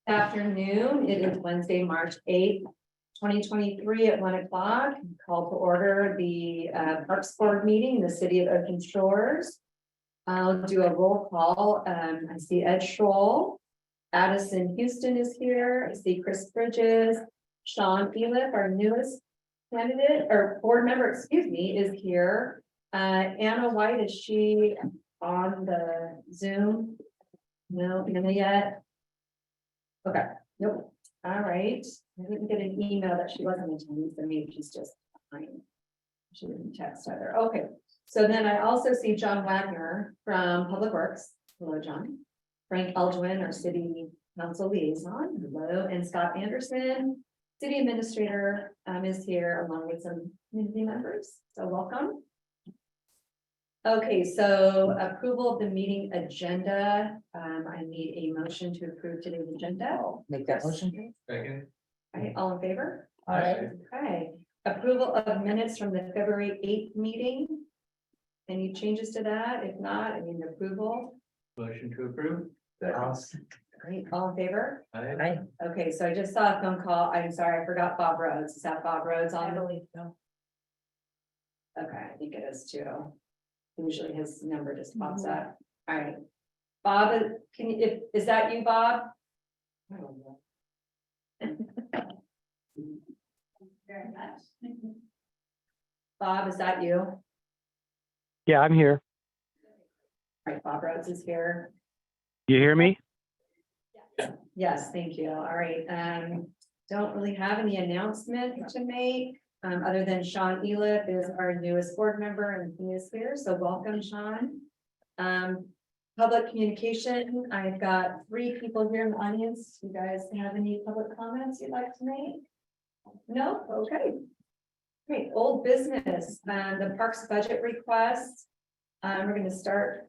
Afternoon, it is Wednesday, March 8th, 2023 at 1 o'clock. Call to order the Parks Board meeting in the city of Ocean Shores. I'll do a roll call. I see Ed Schroll, Addison Houston is here. I see Chris Bridges, Sean Eliff, our newest candidate or board member, excuse me, is here. Anna White, is she on the Zoom? No, Anna yet. Okay, nope. All right. I didn't get an email that she wasn't attending, so maybe she's just behind. She didn't text either. Okay, so then I also see John Wagner from Public Works. Hello, John. Frank Eldwin, our city council liaison. Hello, and Scott Anderson, city administrator, is here along with some community members. So welcome. Okay, so approval of the meeting agenda. I need a motion to approve today's agenda. Make that motion. Second. All right, all in favor? Aye. Okay, approval of minutes from the February 8th meeting. Any changes to that? If not, I mean approval. Motion to approve. Great, all in favor? Aye. Okay, so I just saw a phone call. I'm sorry, I forgot Bob Rhodes. Is that Bob Rhodes on? so. Okay, I think it is too. Usually his number just pops up. All right. Bob, can you, is that you, Bob? I don't know. Very much. Bob, is that you? All Yeah, I'm here. right, Bob Rhodes is here. You hear me? Yes, thank you. All right, don't really have any announcement to make, other than Sean Eliff is our newest board member and he is here, so welcome, Sean. Public communication, I've got 3 people here in the audience. You guys have any public comments you'd like to make? No? Okay. Great, old business, the parks budget request. We're gonna start,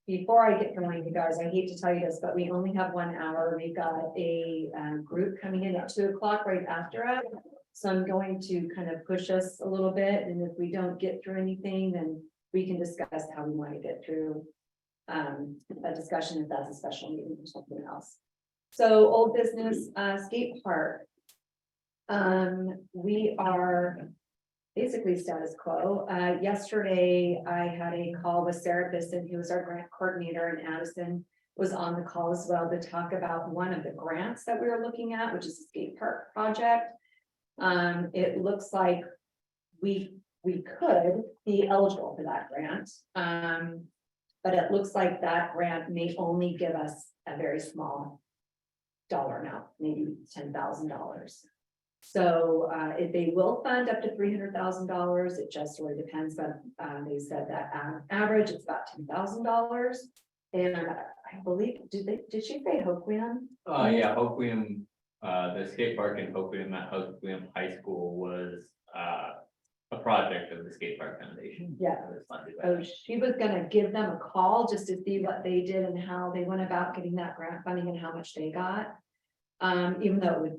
before I get going, you guys, I hate to tell you this, but we only have 1 hour. We've got a group coming in at 2 o'clock right after us. So I'm going to kind of push us a little bit, and if we don't get through anything, then we can discuss how we want to get through a discussion if that's a special meeting or something else. So old business, skate park. We are basically status quo. Yesterday, I had a call with Sarah Bisson, who was our grant coordinator, and Addison was on the call as well to talk about one of the grants that we were looking at, which is a skate park project. It looks like we could be eligible for that grant. But it looks like that grant may only give us a very small dollar amount, maybe $10,000. So if they will fund up to $300,000, it just really depends, but they said that average it's about $10,000. And I believe, did she say Hoquiam? Yeah, Hoquiam, the skate park in Hoquiam at Hoquiam High School was a project of the Skate Park Foundation. Yeah. It was funded by So them. she was gonna give them a call just to see what they did and how they went about getting that grant funding and how much they got. Even though it would,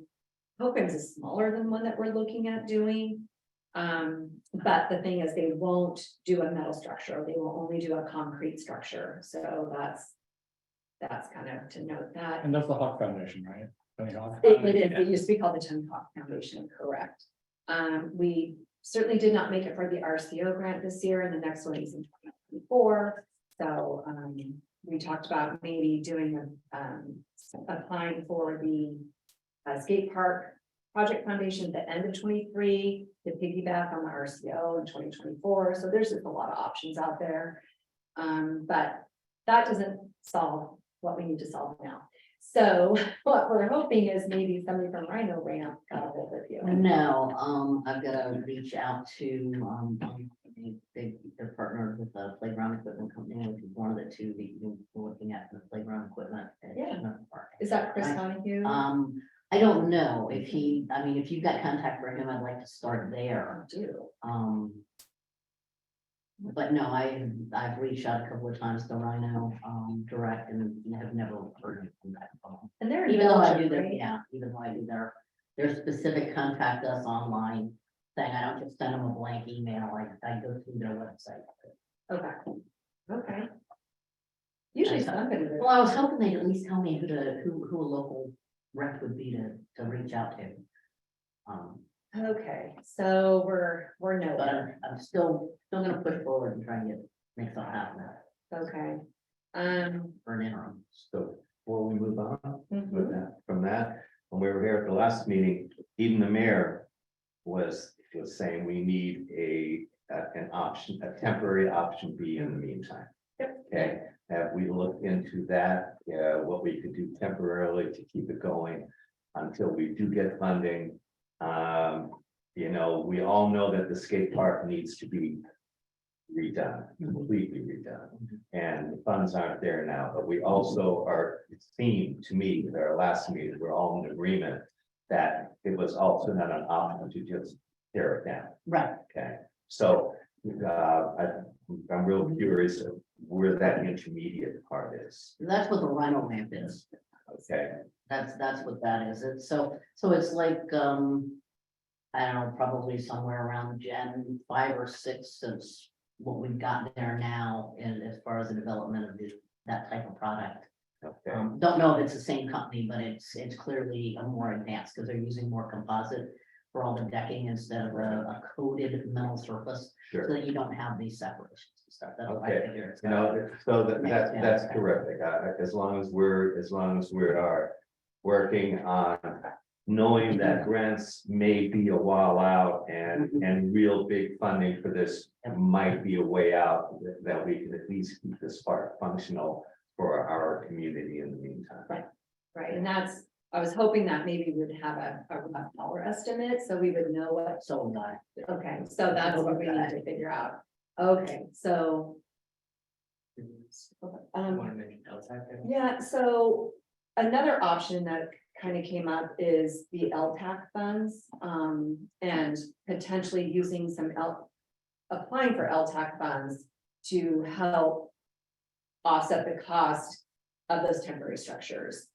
Hoquiam's is smaller than one that we're looking at doing. But the thing is, they won't do a metal structure, they will only do a concrete structure, so that's kind of to note that. And that's the Hawk Foundation, right? Tony Hawk. It used to be called the Tony Hawk Foundation, correct. We certainly did not make it for the RCO grant this year, and the next one is in 2024. So we talked about maybe doing applying for the skate park project foundation at the end of 23 to piggyback on the RCO in 2024. So there's just a lot of options out there. But that doesn't solve what we need to solve now. So what we're hoping is maybe somebody from Rhino Ramp got a hold of you. No, I've got to reach out to, they're partnered with the playground equipment company, which is one of the 2 that you're looking at for the playground equipment. at Yeah. Shenandoah Park. Is that Chris Donahue? I don't know if he, I mean, if you've got contact for him, I'd like to start there. Do. But no, I've reached out a couple of times to Rhino, direct and have never heard from that phone. And they're in Even though I Belgium, do their, right? yeah, even though I do their specific contact us online thing, I don't just send them a blank email, I go through their website. Okay. Okay. Usually Usually somebody. Well, I was hoping they'd at least tell me who a local rep would be to reach out to. Okay, so we're But nowhere, I'm still gonna push forward and try and make something happen okay. for an interim. So before we move on Mhm. with that, from that, when we were here at the last meeting, even the mayor was saying we need an option, a temporary option B in the meantime. Yep. Okay, have we looked into that, what we could do temporarily to keep it going until we do get funding? You know, we all know that the skate park needs to be redone, completely redone. And the funds aren't there now, but we also are, it seemed to me, at our last meeting, we're all in agreement that it was also not an option to just tear it down, Right. okay? So, I'm real curious of where that intermediate part is, That's what the Rhino ramp is. okay? That's what that is. It's so it's like, I don't know, probably somewhere around Gen 5 or 6 since what we've got there now in as far as the development of that type of product. Okay, Don't know if it's the same company, but it's clearly a more advanced because they're using more composite for all the decking instead of a coated metal surface, so sure. that you don't have these separations and stuff. That's what I Okay. figure it's You got. know, so Yeah. that's terrific, as long as we are working on knowing that grants may be a while out and real big funding for this might be a way out that we can at least keep this park functional for our community in the meantime. Right, and that's, I was hoping that maybe we'd have a rough dollar estimate, so we would know what, So not. okay, so that's what we need to figure out. Okay, so. Want to mention LTAC? Yeah, so another option that kind of came up is the LTAC funds, and potentially using some applying for LTAC funds to help offset the cost of those temporary structures.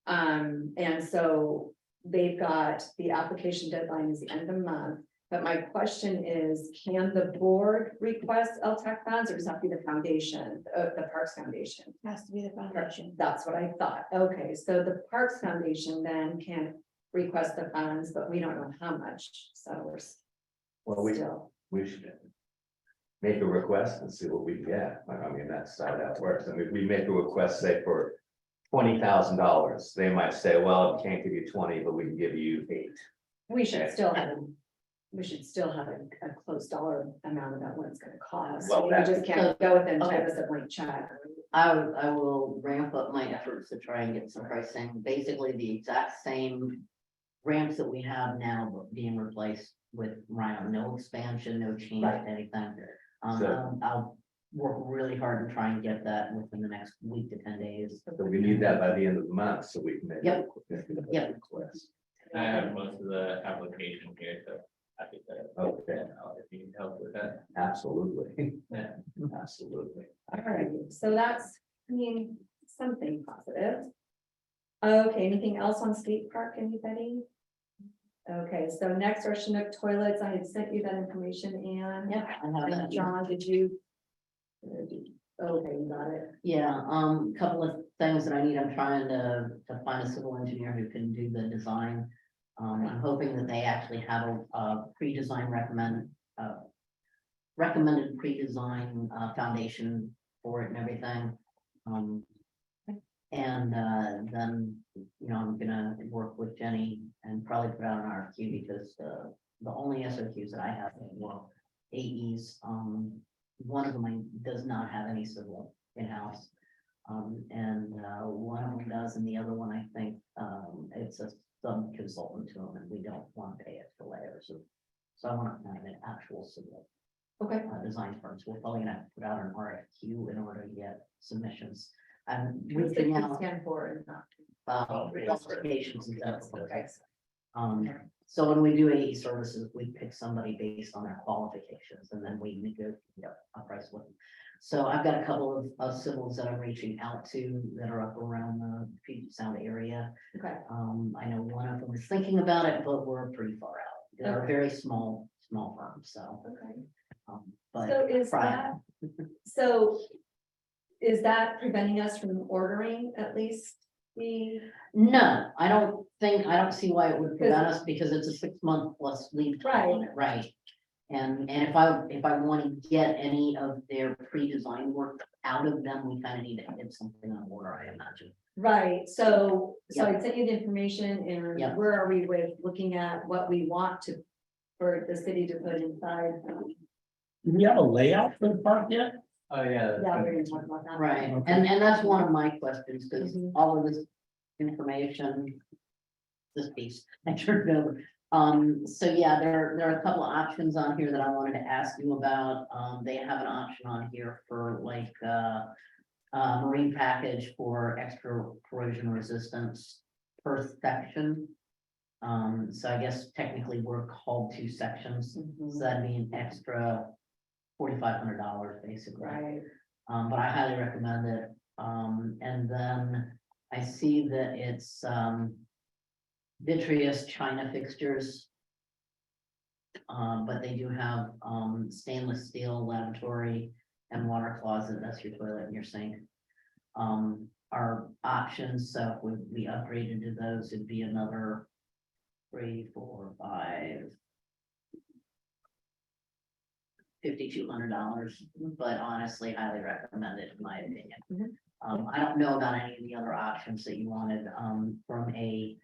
And so they've got, the application deadline is the end of the month. But my question is, can the board request LTAC funds, or does that be the foundation, the Parks Foundation? Has to be the foundation. That's what I thought. Okay, so the Parks Foundation then can request the funds, but we don't know how much, so we're Well, still. we should make a request and see what we get. I mean, that's how that works. I mean, we make a request, say for $20,000, they might say, well, we can't give you 20, but we can give you 8. We should still have, a close dollar amount about what it's gonna cost. Well, We that- just can't go with them, Okay. give us a blank check. I will ramp up my efforts to try and get some pricing, basically the exact same ramps that we have now but being replaced with Rhino, no expansion, no change Right. to anything. So- I'll work really hard and try and get that within the next week to 10 days. So we need that by the end of the month, so we can make. Yep. Yep. Request. I have most of the application here, so happy to. Okay. If you need help with that. Absolutely, Yeah. absolutely. All right, so that's, I mean, something positive. Okay, anything else on skate park, anybody? Okay, so next are Chinook toilets. I had sent you that information, Anne. Yep, I have And that. John, did you? Okay, you got it. Yeah, couple of things that I need, I'm trying to find a civil engineer who can do the design. I'm hoping that they actually have a pre-design recommended pre-design, foundation for it and everything. And then, you know, I'm gonna work with Jenny and probably put out an RFQ because the only SOQs that I have were AEs. One of them does not have any civil in-house. And one of them does, and the other one, I think, it's a sub consultant to them, and we don't want to pay extra layers. So I want to have an actual civil Okay, design firms. We're probably gonna have to put out an RFQ in order to get submissions. And what's the reaching P out, stand for and not? specifications and stuff. Okay. So when we do AE services, we pick somebody based on their qualifications and then we negotiate a price with them. So I've got a couple of civils that I'm reaching out to that are up around the Puget Sound area. Okay, I know one of them is thinking about it, but we're pretty far out. They're Okay. very small firms, so. okay. But So is try that, so is that preventing us from ordering at least the? No, I don't see why it would prevent us, because it's a 6 month plus lead time on it, right? And if I want to get any of their pre-design work out of them, we kind of need to get something on order, I imagine. Right, so I sent you the information and Yep. where are we with looking at what we want to, for the city to put inside? Do we have a layout for the park yet? Oh, yeah. Yeah, we're gonna talk about that. Right, Okay. and that's one of my questions, because Mhm. all of this information, this piece, I turned over. So yeah, there are a couple of options on here that I wanted to ask you about. They have an option on here for like, marine package for extra corrosion resistance per section. So I guess technically we're called 2 sections, Mhm. so that'd be an extra $4,500 basically. Right, But I highly recommend it. And then I see that it's, vitreous china fixtures. But they do have, stainless steel lavatory and water closet, that's your toilet and your sink. Are options, so if we upgraded to those, it'd be another 3, 4, 5. $5,200, but honestly, highly recommend it in my opinion. Mhm. I don't know about any of the other options that you wanted, from a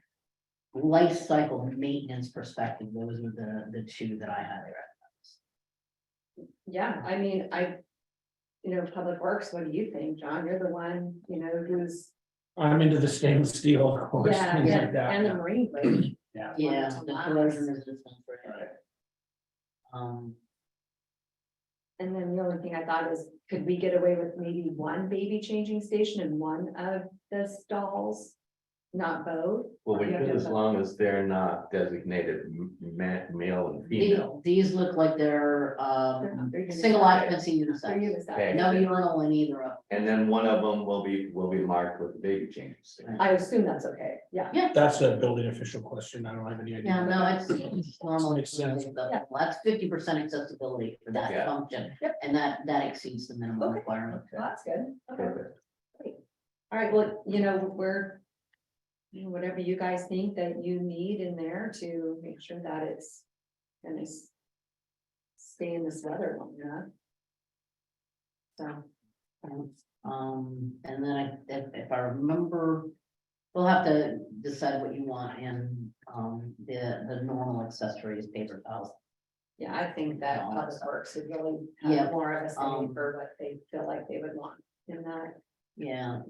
life cycle maintenance perspective, those are the 2 that I highly recommend. yeah, I mean, Public Works, what do you think, John? You're the one, who's, I'm into the stainless steel, of course, yeah, things like and that. the Marine Bridge. Yeah. Yeah, to the last. corrosion resistance, right? And then the only thing I thought is, could we get away with maybe one baby changing station in one of the stalls? Not both? Well, we Yeah, could, as yeah. long as they're not designated male and female. These look like they're, They're unisex. single occupancy They're unisex. unisex. Okay. No urinal in either of And then one of them will be marked with the baby changing station. I assume that's okay, yeah. That's a building official question. I don't have any idea. Yeah, no, it's normal. Makes sense. Yeah. Well, that's 50% accessibility for that Yeah. function, Yep. and that exceeds the minimum Okay. requirement. Well, that's good. Okay. Perfect. All right, well, whatever you guys think that you need in there to make sure that it's gonna stay in this weather long enough. So, And then if I remember, we'll have to decide what you want in, the normal accessories, paper towels. yeah, I think that Public Works would really Yeah, have more of a say for what they feel like they would want in that. Yeah,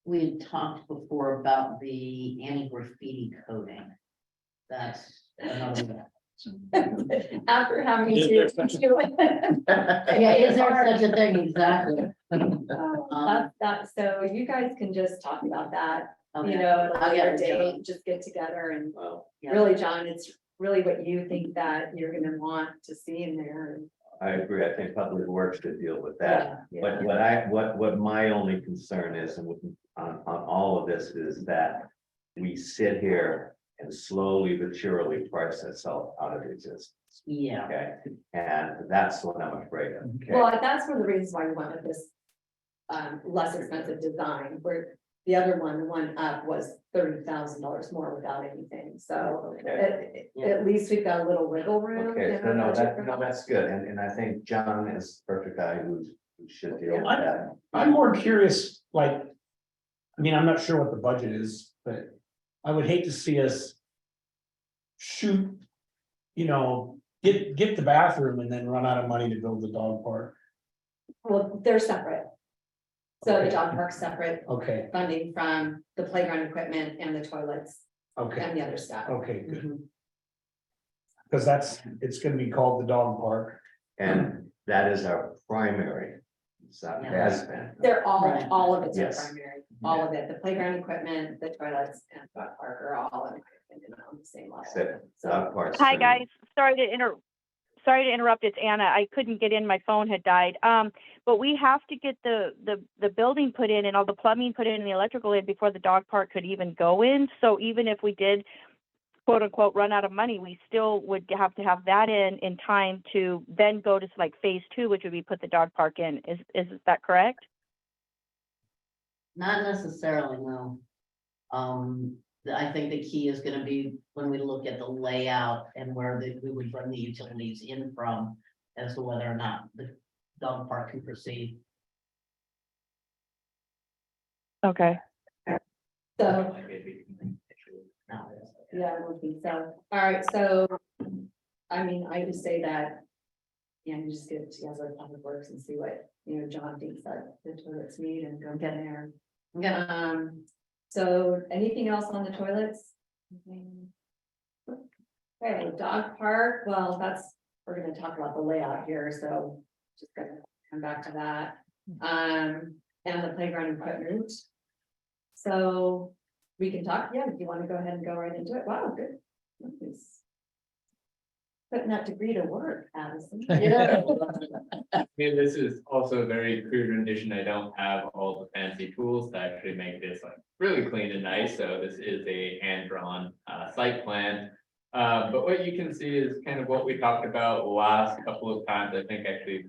we had talked before about the anti-graffiti coating. That's another. After having Is to. there such Yeah, is there such a thing? Exactly. So you guys can just talk about that, Okay. at a I'll later get it, John. date, just get together and Well, Yeah. really, John, it's really what you think that you're gonna want to see in there. And I agree. I think Public Works should deal with that. yeah, But what my only concern is, and on all of this is that we sit here and slowly but surely price itself out of existence. Yeah, Okay, and that's what I'm afraid of. Okay, Well, that's one of the reasons why we went with this less expensive design, where the other one, the one up was $30,000 more without anything, so okay, at least we've got a little wiggle room. okay. in No, our no, budget. that's good. And I think John is the perfect guy who should deal with that. I'm more curious, like, I mean, I'm not sure what the budget is, but I would hate to see us shoot, get the bathroom and then run out of money to build the dog park. Well, they're separate. So the Okay. dog park's separate, Okay, funding from the playground equipment and the toilets okay, and the other stuff. okay, good. Mhm. Because it's gonna be called the dog park. And that is our primary. So it has been. They're Right. all of it's our Yes. primary, all of it, the playground equipment, the toilets and dog park are all in my opinion on the same level. Except So, dog parks. Hi, guys. Sorry to interrupt. It's Anna. I couldn't get in. My phone had died. But we have to get the building put in and all the plumbing put in and the electrical in before the dog park could even go in. So even if we did quote unquote run out of money, we still would have to have that in time to then go to like phase 2, which would be put the dog park in. Is that correct? Not necessarily, no. I think the key is gonna be when we look at the layout and where we would bring the utilities in from as to whether or not the dog park can proceed. Okay. So, No. yeah, I don't think so. All right, so, I mean, I just say that. Yeah, you just get it together, public works and see what, John thinks that the toilets need and go get there. Yeah, So anything else on the toilets? Okay, dog park, well, we're gonna talk about the layout here, so just gonna come back to that. And the playground equipment. So we can talk, yeah, if you wanna go ahead and go right into it, wow, good. Nice. Putting that degree to work, Addison. Yeah. I mean, this is also a very crude rendition. I don't have all the fancy tools to actually make this like really clean and nice, so this is a hand-drawn site plan. But what you can see is kind of what we talked about last couple of times. I think actually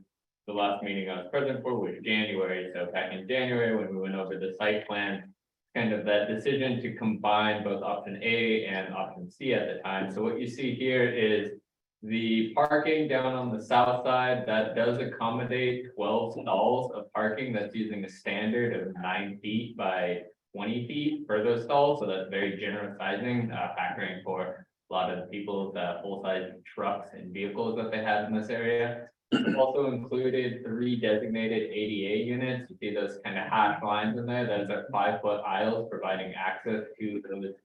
the last meeting I was present for was January, so back in January when we went over the site plan. Kind of that decision to combine both option A and option C at the time. So what you see here is the parking down on the south side, that does accommodate 12 stalls of parking. That's using a standard of 9 feet by 20 feet for those stalls. So that's very generous sizing, factoring for a lot of people's full-size trucks and vehicles that they have in this area. We've also included 3 designated ADA units. You see those kind of hash lines in there. Those are 5-foot aisles providing access to those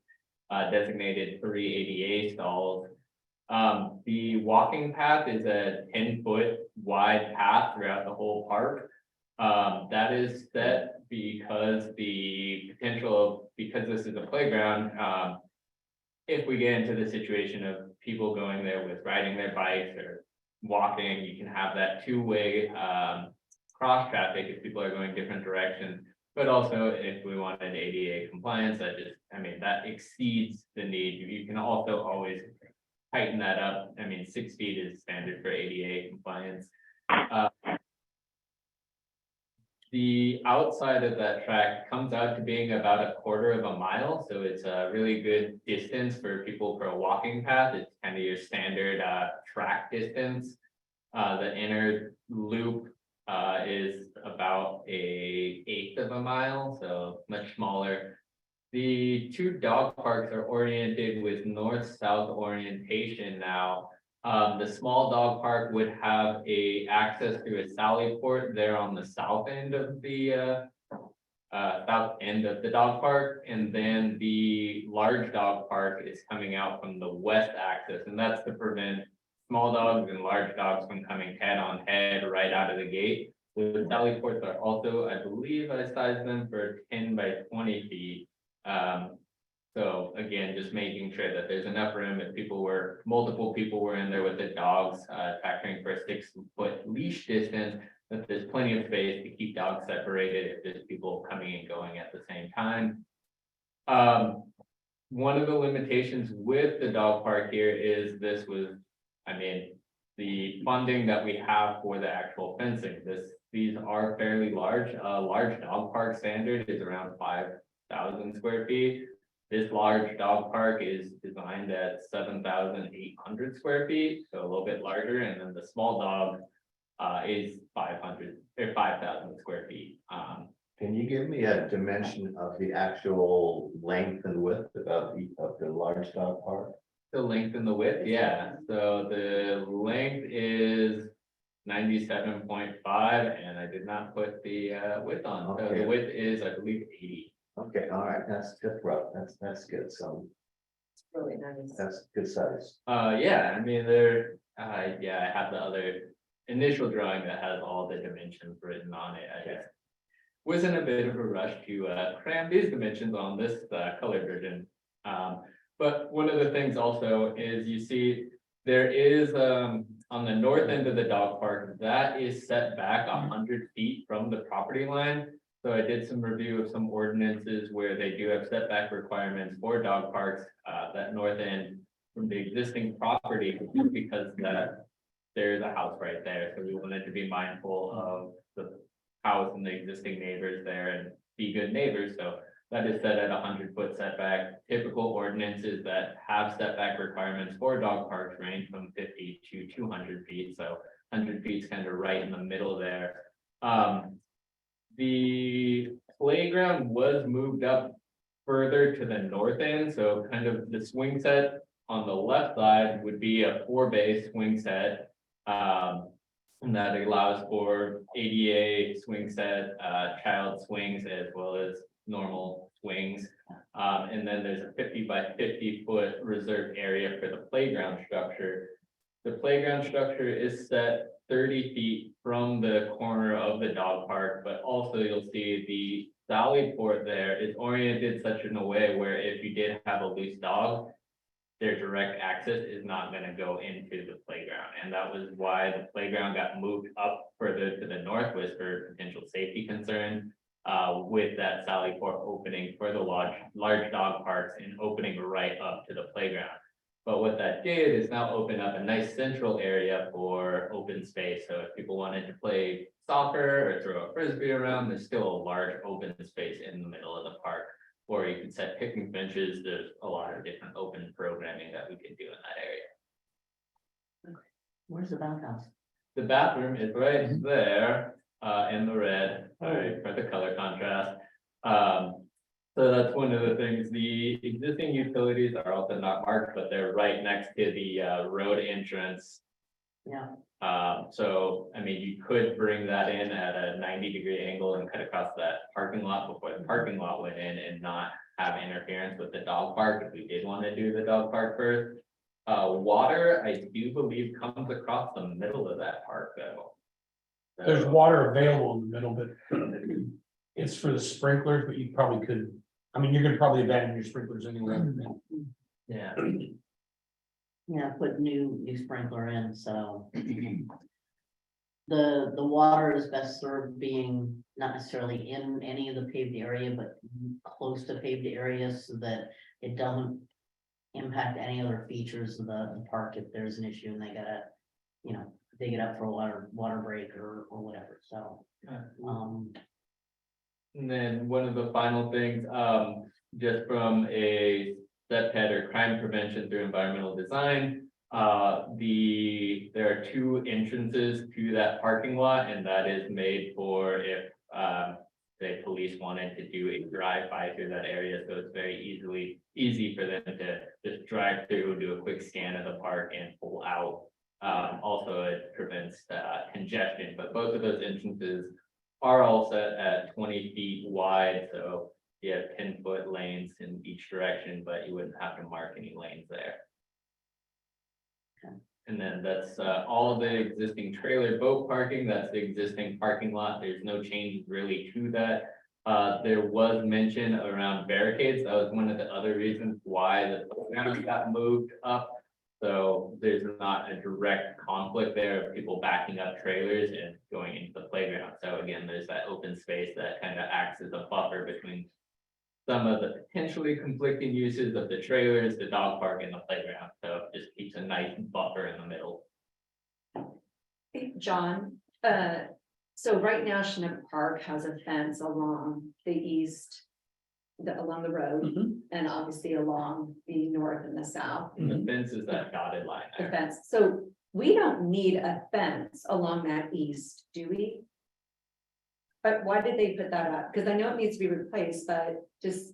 designated 3 ADA stalls. The walking path is a 10-foot wide path throughout the whole park. That is set because because this is a playground, if we get into the situation of people going there with riding their bikes or walking, you can have that 2-way cross traffic if people are going different directions. But also if we want an ADA compliance, that exceeds the need. You can also always tighten that up. 6 feet is standard for ADA compliance. The outside of that track comes out to being about a 1/4 of a mile, so it's a really good distance for people for a walking path. It's kind of your standard track distance. The inner loop is about a 1/8 of a mile, so much smaller. The 2 dog parks are oriented with north-south orientation now. The small dog park would have access through a sally port there on the south end of the dog park, and then the large dog park is coming out from the west axis, and that's to prevent small dogs and large dogs from coming head on head right out of the gate. The sally ports are also, I believe I sized them for 10 by 20 feet. So again, just making sure that there's enough room if multiple people were in there with the dogs, factoring for a 6-foot leash distance, that there's plenty of space to keep dogs separated if there's people coming and going at the same time. One of the limitations with the dog park here is the funding that we have for the actual fencing. These are fairly large. Large dog park standard is around 5,000 square feet. This large dog park is designed at 7,800 square feet, so a little bit larger, and then the small dog is 5,000 square feet. Can you give me a dimension of the actual length and width of the large dog park? The length and the width, yeah. So the length is 97.5, and I did not put the width on. So Okay. the width is, I believe, 80. Okay, all right, that's rough, that's good, so It's really nice. that's good size. Yeah, I have the other initial drawing that has all the dimensions written on it. I just was in a bit of a rush to cram these dimensions on this color version. But one of the things also is you see there is on the north end of the dog park, that is set back 100 feet from the property line. So I did some review of some ordinances where they do have setback requirements for dog parks, that north end from the existing property, because there's a house right there, so we wanted to be mindful of the house and the existing neighbors there and be good neighbors, so that is set at 100-foot setback. Typical ordinances that have setback requirements for dog parks range from 50 to 200 feet, so 100 feet is kind of right in the middle there. The playground was moved up further to the north end, so kind of the swing set on the left side would be a 4-bay swing set. And that allows for ADA swing set, child swings as well as normal swings. And then there's a 50 by 50-foot reserved area for the playground structure. The playground structure is set 30 feet from the corner of the dog park, but also you'll see the sally port there is oriented such in a way where if you did have a loose dog, their direct access is not gonna go into the playground. And that was why the playground got moved up further to the north, was for potential safety concerns. With that sally port opening for the large dog parks and opening right up to the playground. But what that did is now open up a nice central area for open space. So if people wanted to play soccer or throw a frisbee around, there's still a large open space in the middle of the park. Or you could set picnic benches. There's a lot of different open programming that we could do in that area. Where's the bathhouse? The bathroom is right there, in the red, sorry for the color contrast. So that's one of the things, the existing utilities are also not marked, but they're right next to the, road entrance. Yeah, So, I mean, you could bring that in at a 90-degree angle and cut across that parking lot before the parking lot went in and not have interference with the dog park if we did want to do the dog park first. Water, I do believe comes across the middle of that park though. There's So- water available in the middle, but it's for the sprinklers, but you probably could, I mean, you're gonna probably abandon your sprinklers anyway. Yeah, yeah, put new sprinkler in, so. The water is best served being not necessarily in any of the paved area, but close to paved areas so that it doesn't impact any other features of the park if there's an issue and they gotta, dig it up for a water break or whatever, so. and then one of the final things, just from a SEPED or crime prevention through environmental design. There are 2 entrances to that parking lot, and that is made for if, the police wanted to do a drive-by through that area, so it's very easy for them to just drive through, do a quick scan of the park and pull out. Also it prevents, congestion, but both of those entrances are all set at 20 feet wide, so you have 10-foot lanes in each direction, but you wouldn't have to mark any lanes there. Okay. And then that's all of the existing trailer boat parking. That's the existing parking lot. There's no changes really to that. There was mention around barricades. That was one of the other reasons why the playground got moved up. So there's not a direct conflict there of people backing up trailers and going into the playground. So again, there's that open space that kind of acts as a buffer between some of the potentially conflicting uses of the trailers, the dog park and the playground. So it just keeps a nice buffer in the middle. Hey, John, so right now Chinook Park has a fence along the east, along the road, Mhm. and obviously along the north and the south, And the fence is that dotted line the there. fence. So we don't need a fence along that east, do we? But why did they put that up? Because I know it needs to be replaced, but just,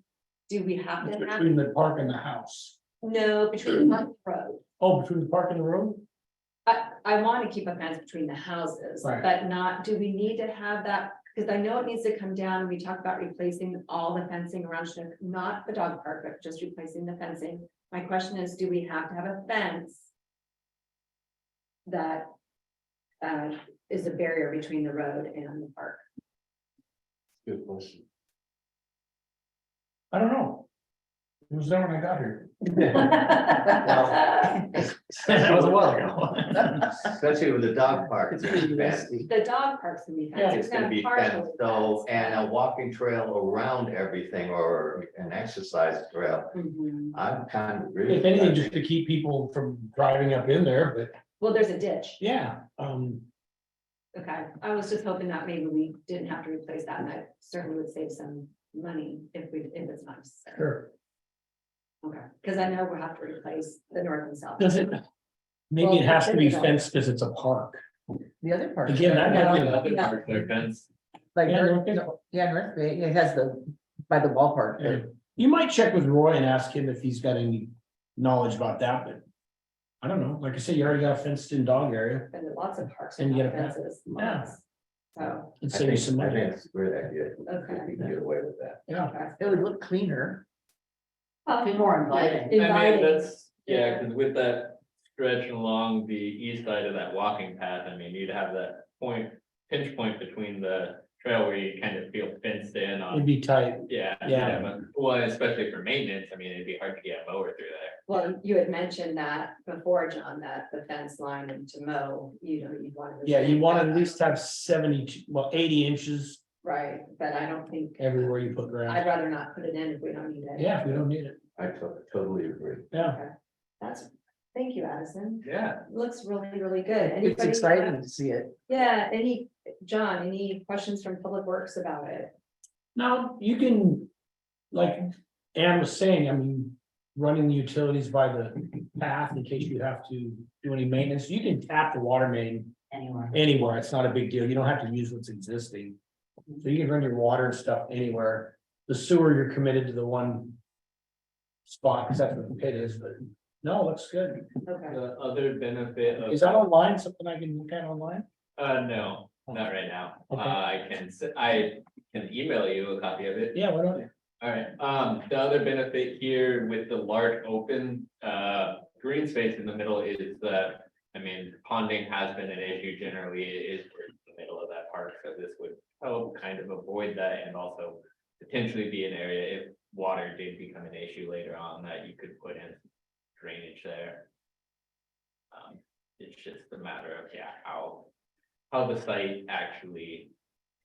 do we have It's to have? between the park and the house. No, between the park and the road. Oh, between the park and the road? I want to keep a fence between the houses, Right. but not, do we need to have that? Because I know it needs to come down. We talked about replacing all the fencing around Chinook, not the dog park, but just replacing the fencing. My question is, do we have to have a fence that is a barrier between the road and the park? Good question. I don't know. It was there when I got here. That was a while ago. Especially with the dog park. It's pretty fenced. nasty. The dog park's gonna be Yeah, fenced. It's gonna be partially fenced, so, fenced. and a walking trail around everything or an exercise trail. Mhm. I'm kind of agree. If anything, just to keep people from driving up in there, but Well, there's a ditch. yeah, Okay, I was just hoping that maybe we didn't have to replace that, and that certainly would save some money if it's not necessary. sure. Okay, because I know we'll have to replace the north and south. Does it? Maybe Well, it has to be it's in the- fenced because it's a park. The other part. Again, that Yeah, might the be, other Yeah. parts are fenced. Like, Yeah, North- okay. yeah, North Bay, it has by the ballpark. Yeah. You might check with Roy and ask him if he's got any knowledge about that, but. I don't know, like I said, you already got a fenced in dog area, And lots of parks. And you have get a fence. fences, Yeah. lots. So, it'd I save you think, some I money. think it's a great idea. Okay. We can get away with that. Yeah, okay. It would look cleaner. Be more inviting. I mean, Inviting. that's, yeah, Yeah. because with that stretch along the east side of that walking path, I mean, you'd have that pinch point between the trail where you kind of feel fenced in it'd on. be tight. Yeah. Yeah. Well, especially for maintenance, I mean, it'd be hard to get a mower through there. Well, you had mentioned that before, John, that the fence line and to mow, you'd want to. Yeah, you want to at least have 80 inches Right, but I don't think, everywhere you put grass. I'd rather not put it in if we don't need it. Yeah, if we don't need it, I totally agree. yeah. That's, thank you, Addison. Yeah. Looks really, really good. It's Anybody- exciting to see it. Yeah, John, any questions from Public Works about it? Now, you can, like Ann was saying, I mean, running the utilities by the path in case you have to do any maintenance, you can tap the water main Anywhere. anywhere. It's not a big deal. You don't have to use what's existing. So you can run your water and stuff anywhere. The sewer, you're committed to the one spot, because that's what the pit is, but no, it looks good. Okay, The other benefit of. Is that online, something I can look at online? No, not right now. Okay. I can email you a copy of it. Yeah, why don't you? All right, the other benefit here with the large open, green space in the middle is that, I mean, ponding has been an issue generally, it is in the middle of that park, so this would help kind of avoid that and also potentially be an area if water did become an issue later on that you could put in drainage there. It's just a matter of, yeah, how the site actually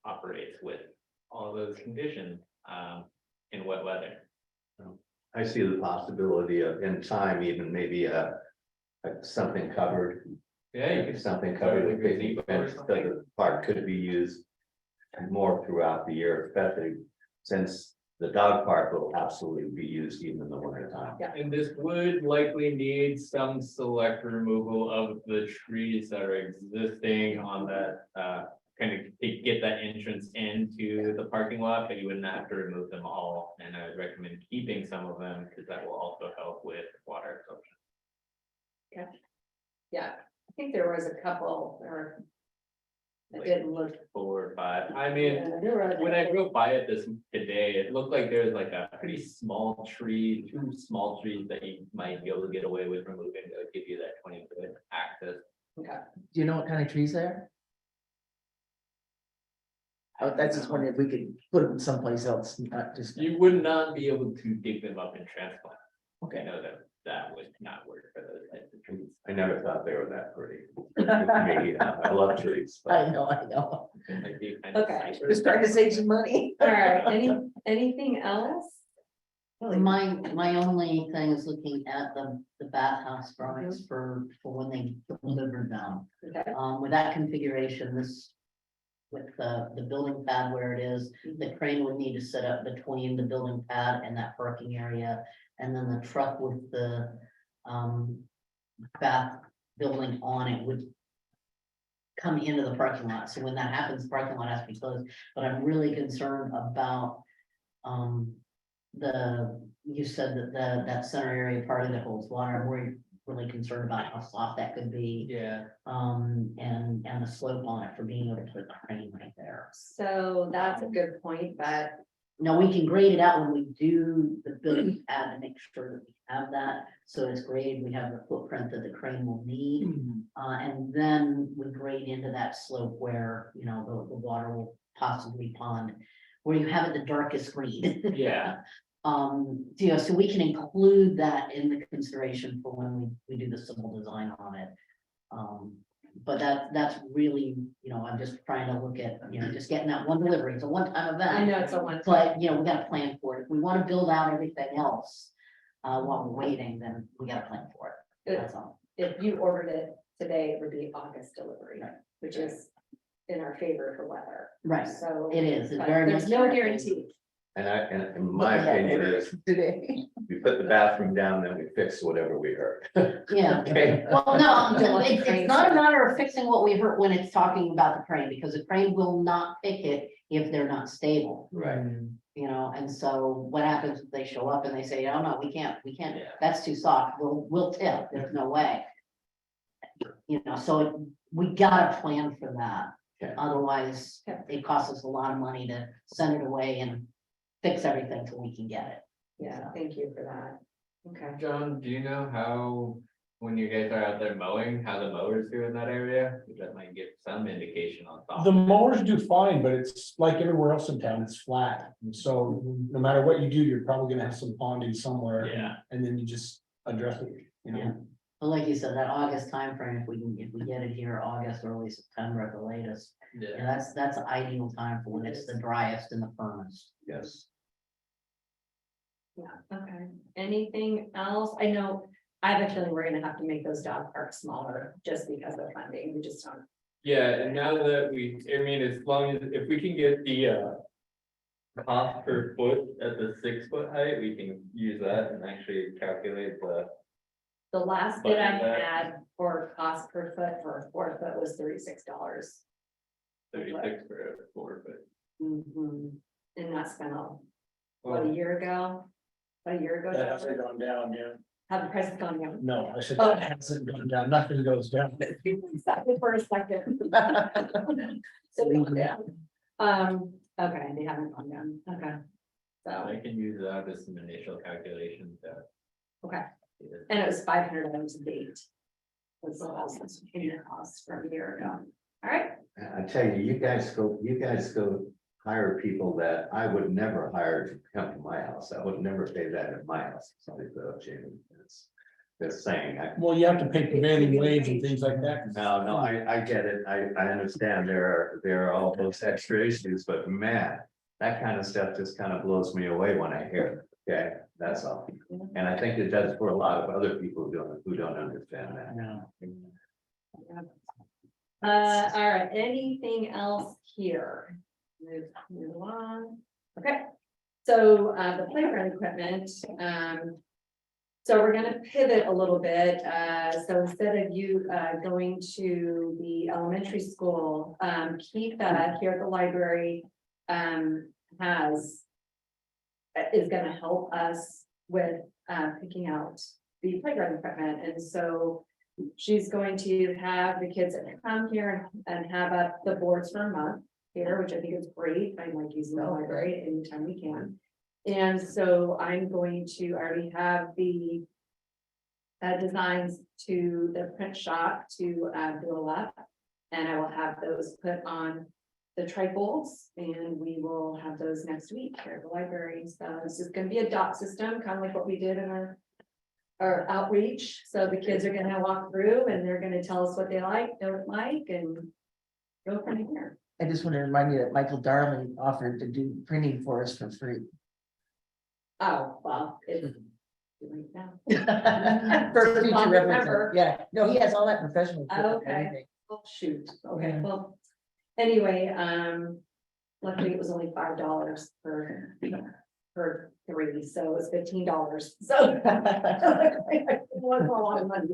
operates with all those conditions, in wet weather. I see the possibility of, in time, even maybe something covered. Yeah, you If could something covered with Totally picnic gazebo or bench, so something. the park could be used more throughout the year, especially since the dog park will absolutely be used even in the winter time. And this would likely need some select removal of the trees that are existing on that, kind of to get that entrance into the parking lot, but you wouldn't have to remove them all. And I would recommend keeping some of them because that will also help with water absorption. yeah, I think there was a couple, or. It didn't look. 4 or 5, I mean, Yeah, there were- when I drove by it today, it looked like there was like a pretty small tree, 2 small trees that you might be able to get away with removing to give you that 20-foot access. Okay, Do you know what kind of trees they are? Oh, that's just wondering if we could put them someplace else, not just. You would not be able to dig them up and transplant. I Okay. know that would not work for those types of trees. I never thought they were that pretty. Me, I love trees. but- I know. It might be kind of Okay. cypress. Just trying to save some money. all right, anything else? My only thing is looking at the bathhouse drawings for when they deliver them. Okay, With that configuration, with the building pad where it is, the crane would need to sit up between the building pad and that parking area. And then the truck with the, bath building on it would come into the parking lot. So when that happens, the parking lot has to be closed. But I'm really concerned about, you said that center area part of that holds water. I'm really concerned about how soft that could be. Yeah, And the slope on it for being able to put a crane right there. so that's a good point, but Now, we can grade it out when we do the building pad to make sure that we have that, so it's graded, we have the footprint that the crane will need. And then we grade into that slope where, you know, the water will possibly pond, where you have it the darkest green. yeah, So we can include that in the consideration for when we do the civil design on it. But that's really, I'm just trying to look at, just getting that one delivery, it's a one-time event. I know it's a one. But, we gotta plan for it. If we wanna build out everything else, while we're waiting, then we gotta plan for it. That's all. If you ordered it today, it would be August delivery, Right. which is in our favor for weather. Right, So. it is. It's but very There's much no our favor. guarantee. And in my opinion is, Today. we put the bathroom down, then we fix whatever we heard. Yeah. Okay. Well, no, Don't let the it's crane not a sit. matter of fixing what we heard when it's talking about the crane, because the crane will not pick it if they're not stable. Right. And so what happens if they show up and they say, oh, no, we can't, Yeah. that's too soft, we'll tip, there's no way. So we gotta plan for that. Okay. Otherwise, Okay. it costs us a lot of money to send it away and fix everything till we can get it. Yeah, thank you for that. Okay. John, do you know how, when you guys are out there mowing, how the mowers do in that area? Because that might give some indication on top. The mowers do fine, but it's like everywhere else in town, it's flat. And so no matter what you do, you're probably gonna have some ponding somewhere. Yeah. And then you just address it, Yeah. But like you said, that August timeframe, if we get it here, August, early September at the latest, Yeah. that's the ideal time for when it's the driest and the firmest. Yes. Yeah, okay. Anything else? I know, I have a feeling we're gonna have to make those dog parks smaller just because of funding. We just don't. Yeah, and now that as long as, if we can get the cost per foot at the 6 foot height, we can use that and actually calculate the. The last bid I Budget that. had for cost per foot for a 4 foot was $36. 36 for a 4 foot. And that's been a year ago? About a year ago? That hasn't Trevor? gone down, yeah. Have the prices gone down? No, I said Oh. that hasn't gone down, nothing goes down. Exactly for a second. So they went down. Okay, they haven't gone down, okay. So, I can use that as some initial calculations. okay, and it was $500 a date. Was the last unit cost from a year ago. All right, I tell you, you guys go hire people that I would never hire to come to my house. I would never pay that at my house. Somebody put up Jamie. It's saying, Well, you have to pay prevailing wage and things like that. no, I get it. I understand there are all those extra issues, but man, that kind of stuff just kind of blows me away when I hear it. Okay, that's all. And I think it does for a lot of other people who don't understand that. Yeah. all right, anything else here? Move on. Okay, so the playground equipment, so we're gonna pivot a little bit. So instead of you going to the elementary school, Keith here at the library is gonna help us with picking out the playground equipment. And so she's going to have the kids come here and have up the boards for a month here, which I think is great. I like using the library anytime we can. And so I'm going to already have the designs to the print shop to build up. And I will have those put on the trifolds and we will have those next week here at the library. So this is gonna be a dot system, kind of like what we did in our outreach. So the kids are gonna walk through and they're gonna tell us what they like, don't like, and go from here. I just want to remind you that Michael Darling offered to do printing for us for free. Oh, well, it's. Right now. For future Long reference, remember. yeah, no, he has all that professional. equipment and Okay. everything. Oh, shoot, okay, Yeah. well, anyway, luckily it was only $5 per three, so it's $15, so. It wasn't a lot of money,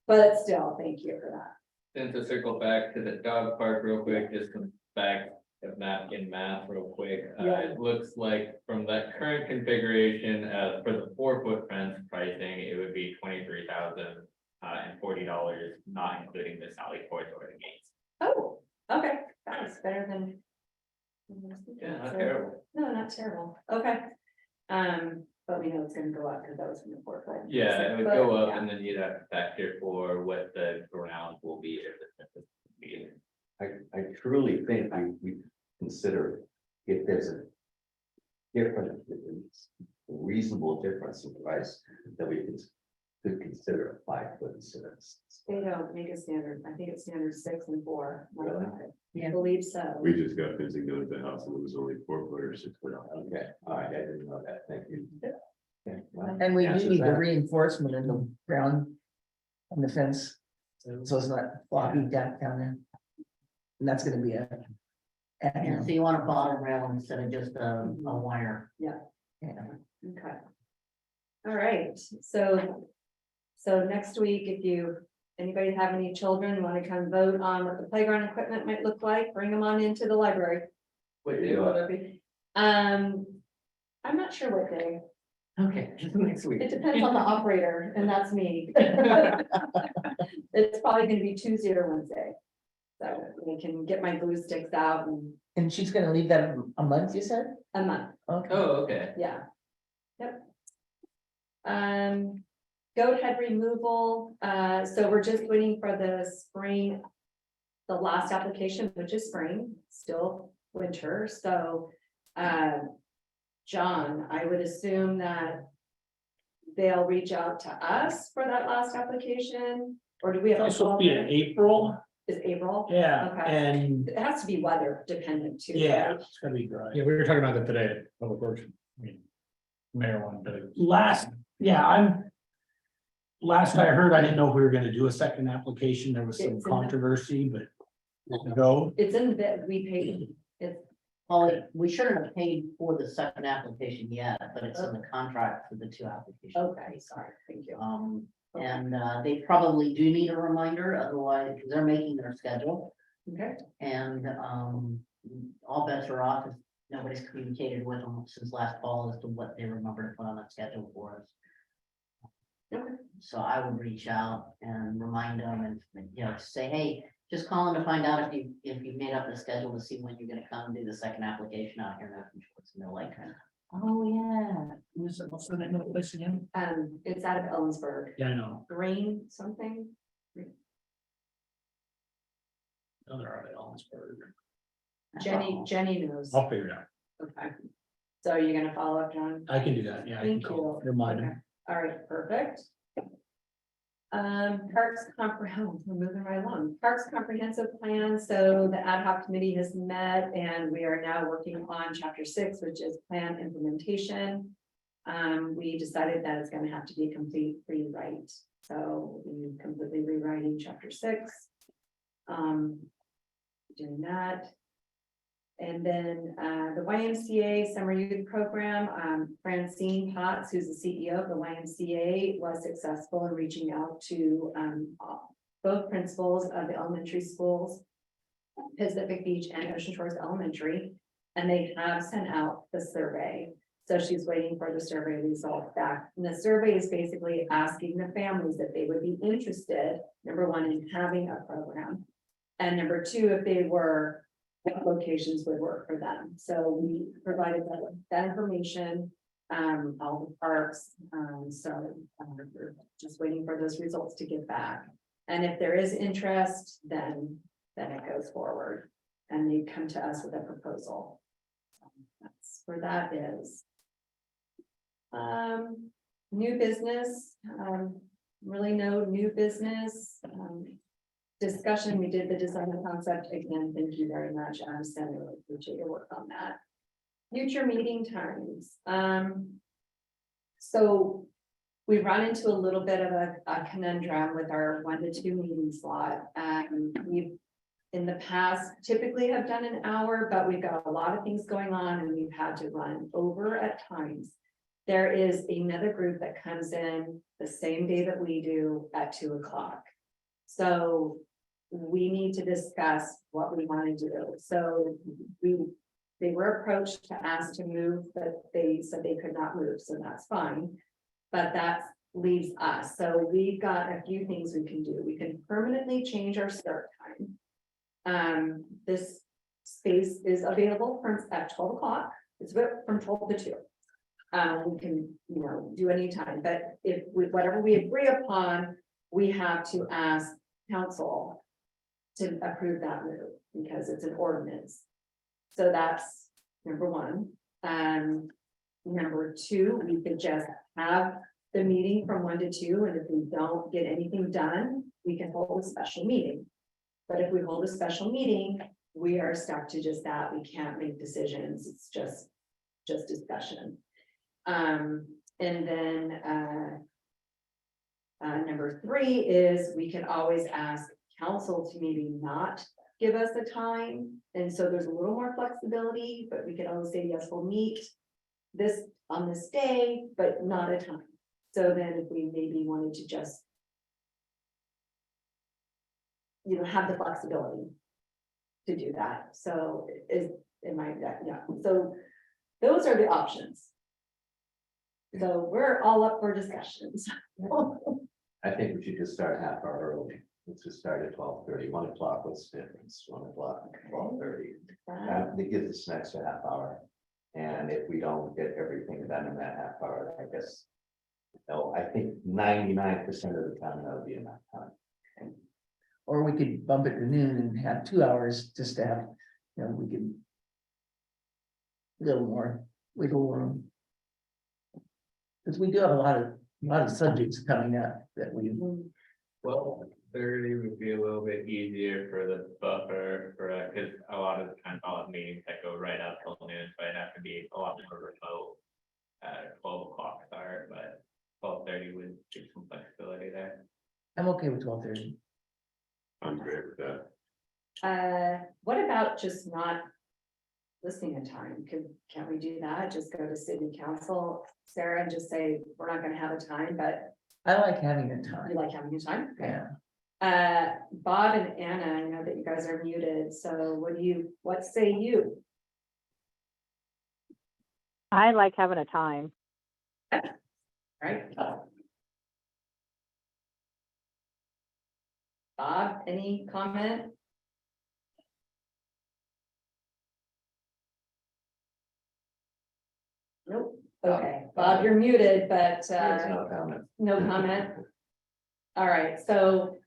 but still, thank you for that. Then to circle back to the dog park real quick, just come back of napkin math real quick. Yeah. It looks like from that current configuration, for the 4 foot fence pricing, it would be $23,040, not including the Sally Port or the gates. Oh, okay, that's better than. Yeah, not terrible. No, not terrible, okay. But we know it's gonna go up because that was from the four-foot. Yeah, it would go up Yeah. and then you'd have to factor for what the ground will be. I truly think we consider if there's a different reasonable difference in price that we could consider applying for the citizens. They don't make a standard. I think it's standard 6 and 4. Really? I believe so. We just got fencing done at the house and it was only 4 foot or 6 foot. Okay, all right, I didn't know that, thank you. Okay, well, And we do Answers need the that. reinforcement in the ground. On the fence, so it's not floppy down there. And that's gonna be a. And so you want a bottom rail instead of just a wire. Yeah. Okay. All right, so next week, if anybody have any children, want to come vote on what the playground equipment might look like, bring them on into the library. What day? I'm not sure what day. Okay, next week. It depends on the operator, and that's me. It's probably gonna be Tuesday or Wednesday. So we can get my glue sticks out in And she's gonna leave that a month, you said? a month, Okay. Oh, okay. yeah. Yep. Goat head removal, so we're just waiting for the spring. The last application, which is spring, still winter, so, John, I would assume that. They'll reach out to us for that last application, or do we have? It's to supposed to be in call April, Is April? yeah, Okay. and It has to be weather dependent too. yeah, right? it's gonna be dry. Yeah, we were talking about that today at Public Works. I mean, Mayor wanted to. Last I heard, I didn't know if we were gonna do a second application, there was some It's in the- controversy, but. Go, It's in the bid, we paid, it's, Well, we shouldn't have paid for the second application yet, but it's in the contract for the 2 applications. okay, sorry, thank you. And they probably do need a reminder, otherwise, because they're making their schedule. Okay, And all bets are off if nobody's communicated with them since last fall as to what they remember to put on that schedule for us. Okay. So I would reach out and remind them and, say, hey, just calling to find out if you made up the schedule to see when you're gonna come and do the second application out here in Ocean Shores. And they're like, oh, yeah. what's the name of the place again? it's out of Ellensburg, Yeah, I know, Green something, no, they're out of Ellensburg. Jenny knows, I'll figure it out, okay. So you're gonna follow up, John? I can do that, yeah, I can Thank call, you. remind Okay. them. All right, perfect. Parks we're moving right along. Parks Comprehensive Plan, so the ad hoc committee has met and we are now working on chapter 6, which is plan implementation. We decided that it's gonna have to be a complete rewrite, so we completely rewriting chapter 6. Doing that. And then the YMCA Summer Youth Program, Francine Potts, who's the CEO of the YMCA, was successful in reaching out to both principals of the elementary schools, Pacific Beach and Ocean Shores Elementary, and they have sent out the survey. So she's waiting for the survey results back. And the survey is basically asking the families if they would be interested, number 1, in having a program. And number 2, if they were, what locations would work for them. So we provided that information, all the parks. So we're just waiting for those results to get back. And if there is interest, then it goes forward and they come to us with a proposal. That's where that is. New business, really no new business. Discussion, we did the design concept again, thank you very much, Addison, I really appreciate your work on that. Future meeting times, so we run into a little bit of a conundrum with our 1 to 2 meeting slot. We've in the past typically have done an hour, but we've got a lot of things going on and we've had to run over at times. There is another group that comes in the same day that we do at 2 o'clock. So we need to discuss what we want to do. So they were approached to ask to move, but they said they could not move, so that's fine. But that leaves us. So we've got a few things we can do. We can permanently change our start time. This space is available at 12 o'clock. It's from 12 to 2. We can, do any time, but whatever we agree upon, we have to ask council to approve that move because it's an ordinance. So that's number 1. Number two, we could just have the meeting from 1 to 2, and if we don't get anything done, we can hold a special meeting. But if we hold a special meeting, we are stuck to just that, we can't make decisions, it's just discussion. And then, number three is we can always ask council to maybe not give us a time. And so there's a little more flexibility, but we could always say, yes, we'll meet this on this day, but not a time. So then if we maybe wanted to just, have the flexibility to do that. So yeah, so those are the options. So we're all up for discussions. I think we should just start half hour early. Let's just start at 12:30. 1 o'clock, what's the difference? 1 o'clock, 12:30. That gives us an extra half hour. And if we don't get everything done in that half hour, I guess. No, I think 99% of the time that'll be enough time. Or we could bump it to noon and have 2 hours just to have, we could. A little more wiggle room. Because we do have a lot of subjects coming up that we, 12:30 would be a little bit easier for the buffer for, because a lot of the time I'll have meetings that go right up till noon, so I'd have to be a lot more remote. 12 o'clock start, but 12:30 would give some flexibility there. I'm okay with 12:30. I'm great with that. What about just not listing a time? Can't we do that? Just go to city council, Sarah, and just say, we're not gonna have a time, but I like having a you time, like having a time? Okay. yeah. Bob and Anna, I know that you guys are muted, so what say you? I like having a time. Right? Bob, any comment? Nope, okay, Bob, you're muted, but, There's no comment. no comment. All right, so,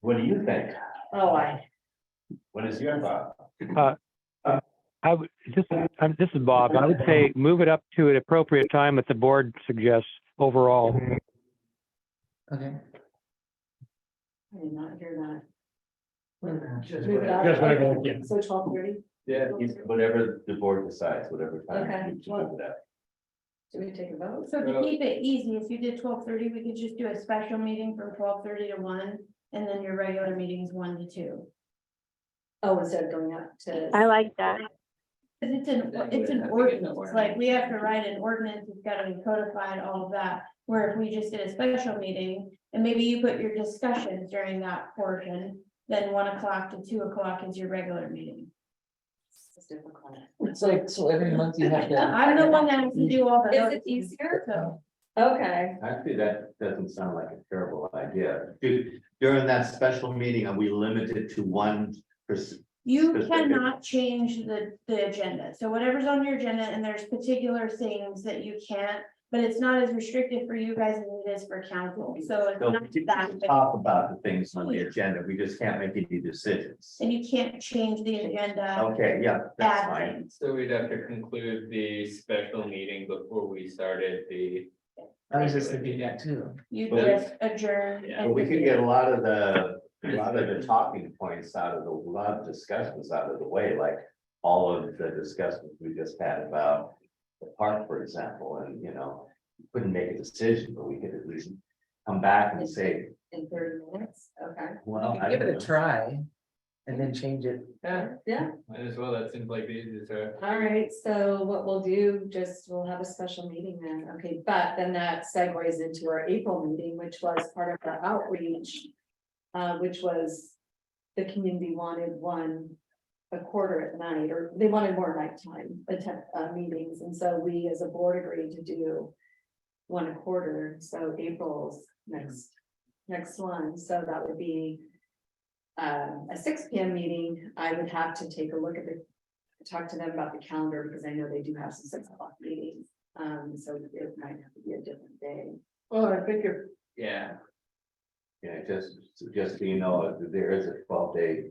What do you think? What is your thought? This is Bob. I would say move it up to an appropriate time that the board suggests overall. Okay. I did not hear that. Just Move it up. just whatever, yeah. So 12:30, Yeah, whatever the board decides, whatever time. Okay. you choose that. do we take a vote? So to keep it easy, if you did 12:30, we could just do a special meeting from 12:30 to 1, and then your regular meetings 1 to 2. Oh, instead of going up to. I like that. Cause it's an ordinance, like we have to write an ordinance, it's gotta be codified, all of that. Where if we just did a special meeting, and maybe you put your discussions during that portion, then 1 o'clock to 2 o'clock is your regular meeting. It's difficult. It's like, so every month you have to. I'm the one that has to do all the. Is it notes, easier? So, Okay, Actually, that doesn't sound like a terrible idea. During that special meeting, are we limited to one person? you Specific. cannot change the agenda, so whatever's on your agenda, and there's particular things that you can't. But it's not as restrictive for you guys as it is for council, so it's So not we that can big. talk about the things on the agenda, we just can't make any decisions. And you can't change the agenda. Okay, yeah, that's Add fine. things. So we'd have to conclude the special meeting before we started the. I was just thinking that too. You Well, just adjourn. Yeah, But we could get a lot of the talking points out of a lot of discussions out of the way, like all of the discussions we just had about the park, for example, and, couldn't make a decision, but we could at least come back and say, in 30 minutes, okay, well, I Give don't it a know. try and then change it. yeah. Might as well, that seems like the easiest, right? All right, so what we'll do, we'll have a special meeting then, okay, but then that segues into our April meeting, which was part of our outreach. Which was the community wanted a quarter at night, or they wanted more nighttime meetings, and so we as a board agreed to do 1 a quarter, so April's next one, so that would be a 6 p.m. meeting. I would have to take a look at talk to them about the calendar, because I know they do have some 6 o'clock meetings, so it might have to be a different day. Well, I think yeah, Yeah, just so you know, there is a 12-day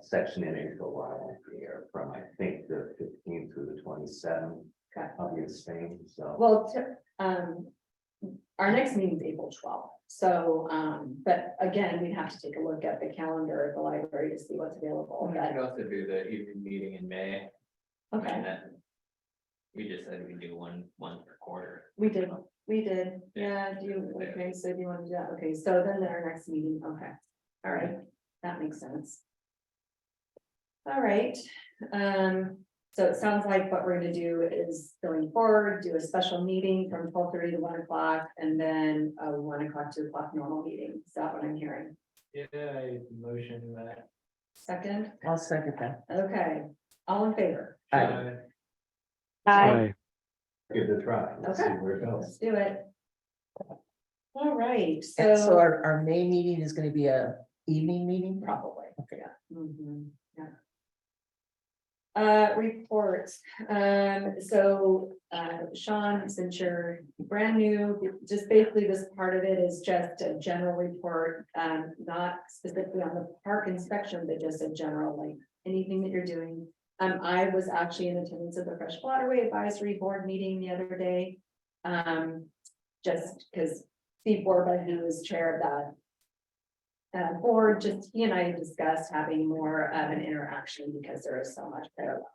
section in April where I won't be here from, I think, the 15th through the 20th. 27. Okay. I'll be in Spain, so. Well, our next meeting is April 12th, so, but again, we'd have to take a look at the calendar at the library to see what's available, We but, could also do the evening meeting in May. okay, And then we just said we do one per quarter. we did, yeah, do you, okay, so do you want to do that, okay, so then our next meeting, okay, all right, that makes sense. All right, so it sounds like what we're gonna do is going forward, do a special meeting from 12:30 to 1 o'clock, and then a 1 o'clock, 2 o'clock normal meeting, is that what I'm hearing? Yeah, I motion that. Second, I'll second that. okay, all in favor? Aye. Aye. Give it a try. Let's see Okay. where it goes. Let's do it. All right, And so so our May meeting is gonna be a evening meeting? probably, Okay. yeah. Mhm, yeah. Reports, so, Sean, since you're brand new, just basically this part of it is just a general report, not specifically on the park inspection, but just a general, like, anything that you're doing. I was actually in attendance at the Fresh Waterway Advisory Board meeting the other day. Just because Steve Borba, who is chair of that board, just he and I discussed having more of an interaction because there is so much parallel.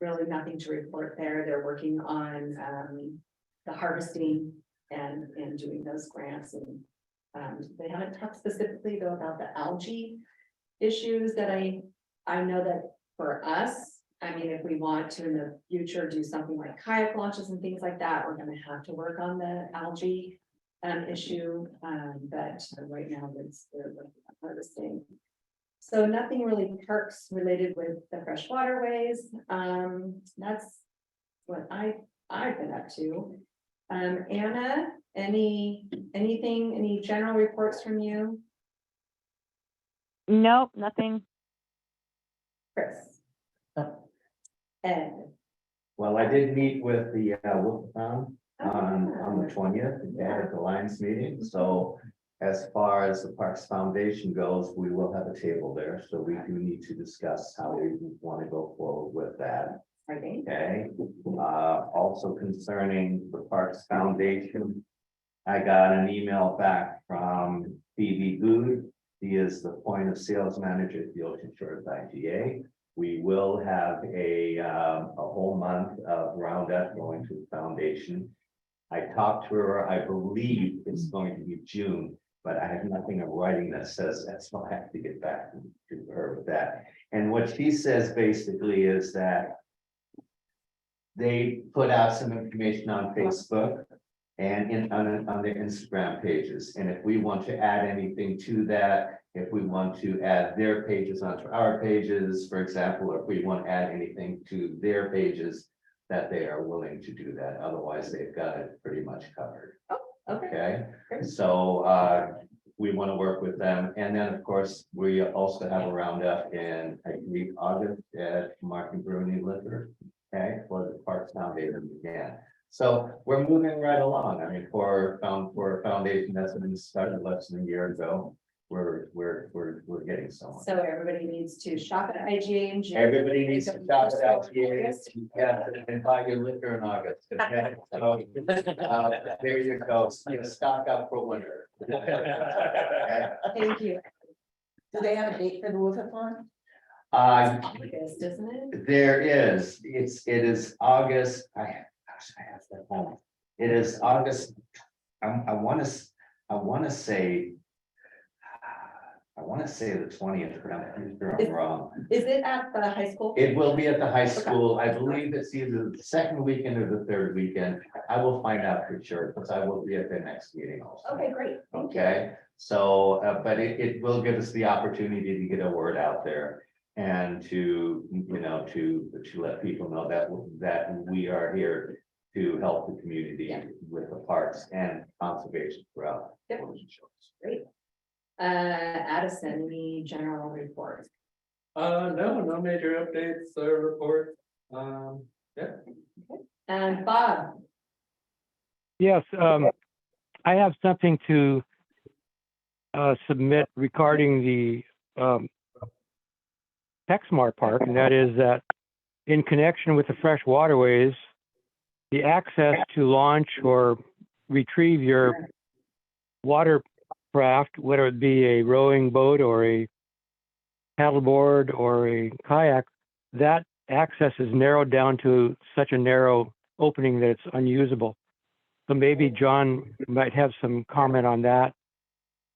Really nothing to report there. They're working on the harvesting and doing those grants, and they haven't talked specifically though about the algae issues that I know that for us, I mean, if we want to in the future do something like kayak launches and things like that, we're gonna have to work on the algae issue, but right now they're working on harvesting. So nothing really parks related with the fresh waterways. That's what I've been up to. Anna, any general reports from you? Nope, nothing. Chris? Ed? Well, I did meet with the Wolftown on Oh, the 20th, at the Lions meeting, so. As far as the Parks Foundation goes, we will have a table there, so we do need to discuss how we want to go forward with that. okay. Okay, also concerning the Parks Foundation. I got an email back from Phoebe Good. He is the point of sales manager at the Ocean Shores IGA. We will have a whole month of Roundup going to the foundation. I talked to her, I believe it's going to be June, but I have nothing in writing that says that, so I have to get back to her with that. And what she says basically is that they put out some information on Facebook and on their Instagram pages. And if we want to add anything to that, if we want to add their pages onto our pages, for example, or if we want to add anything to their pages, that they are willing to do that. Otherwise, they've got it pretty much covered. Okay, Okay, Great. so we want to work with them. And then, of course, we also have a roundup in, I believe, August at Martin Bruni Liquor. Okay, for the Parks Foundation again. So we're moving right along. I mean, for a foundation that's been started less than a year ago, we're getting somewhere. so everybody needs to shop at IGA in June. Everybody needs to shop at IGA, yeah, and buy your liquor in August. Okay? So, there you go, stock up for winter. Okay? Thank you. Do they have a date for the Wolfathon? August, isn't it? There is, it is August, I have that home. It is August, I wanna say. I wanna say the 20th, but I'm pretty sure I'm wrong. Is it at the high school? It will be at the high school. I believe it's either the second weekend or the third weekend. I will find out for sure, because I will be at the next meeting also. Okay, great. Thank you. Okay, so, but it will give us the opportunity to get a word out there. And to, to let people know that we are here to help the community Yeah. with the parks and conservation throughout. Yep. Great. Addison, any general reports? No major updates or reports. And Bob, Yes, I have something to submit regarding the Texmar Park, and that is that in connection with the fresh waterways, the access to launch or retrieve your watercraft, whether it be a rowing boat or a paddleboard or a kayak, that access is narrowed down to such a narrow opening that it's unusable. So maybe John might have some comment on that.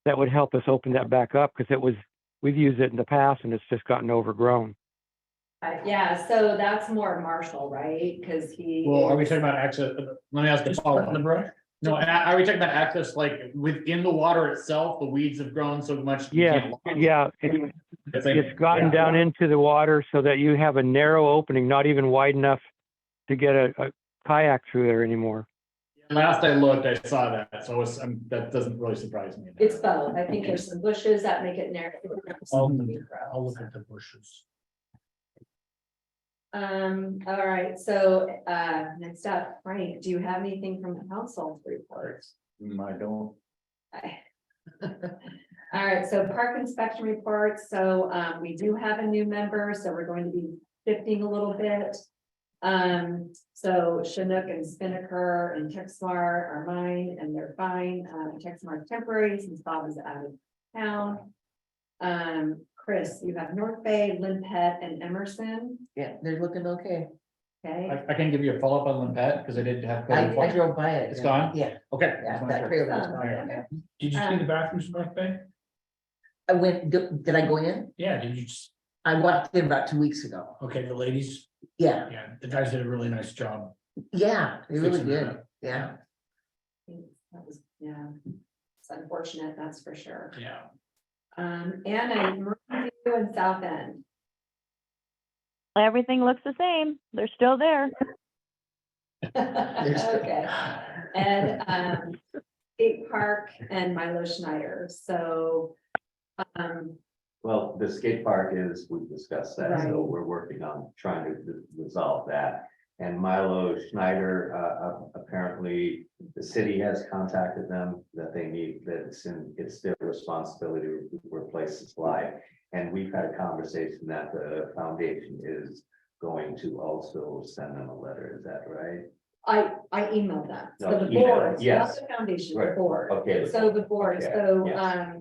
That would help us open that back up, because we've used it in the past and it's just gotten overgrown. Yeah, so that's more Marshall, right? Cause he. Well, are we talking about access? Let me ask a Just park in the follow-up. brush. No, are we talking about access like within the water itself? The weeds have grown so much. you Yeah, can't launch? yeah, it's gotten down into the water so that you have a narrow opening, not even wide enough to get a kayak through there anymore. Last I looked, I saw that, so that doesn't really surprise me. It's both. I think there's some bushes that make it narrow. I'll look at the bushes. All right, so, next up, Frank, do you have anything from the council to report? I don't. All right, so park inspection reports, so, we do have a new member, so we're going to be shifting a little bit. So Chinook and Spinnaker and Texmar are mine, and they're fine, Texmar temporary since Bob is out of town. Chris, you have North Bay, Limpet, and Emerson, Yeah, they're looking okay. okay? I can give you a follow-up on Limpet, because I did have. I drove by it. It's gone? Yeah, Okay. yeah, that trailer is gone. Yeah. Yeah. Did you see the bathrooms in North Bay? I went, did I go in? Yeah, did you just, I walked in about 2 weeks ago. okay, the ladies, Yeah, yeah, the guys did a really nice job. yeah, they really Fixing that did. up. Yeah. That was, yeah, it's unfortunate, that's for sure. Yeah. Anna, Marine View and South End. Everything looks the same. They're still there. Okay, and, Skate Park and Milo Schneider, so, Well, the skate park is, we've discussed that, Right. so we're working on trying to resolve that. And Milo Schneider, apparently, the city has contacted them that they need, that it's their responsibility to replace the slide. And we've had a conversation that the foundation is going to also send them a letter, is that right? I emailed them, so No, the email, board, not yes. the foundation, the Right. board. Okay. So the board, Okay, so, yes.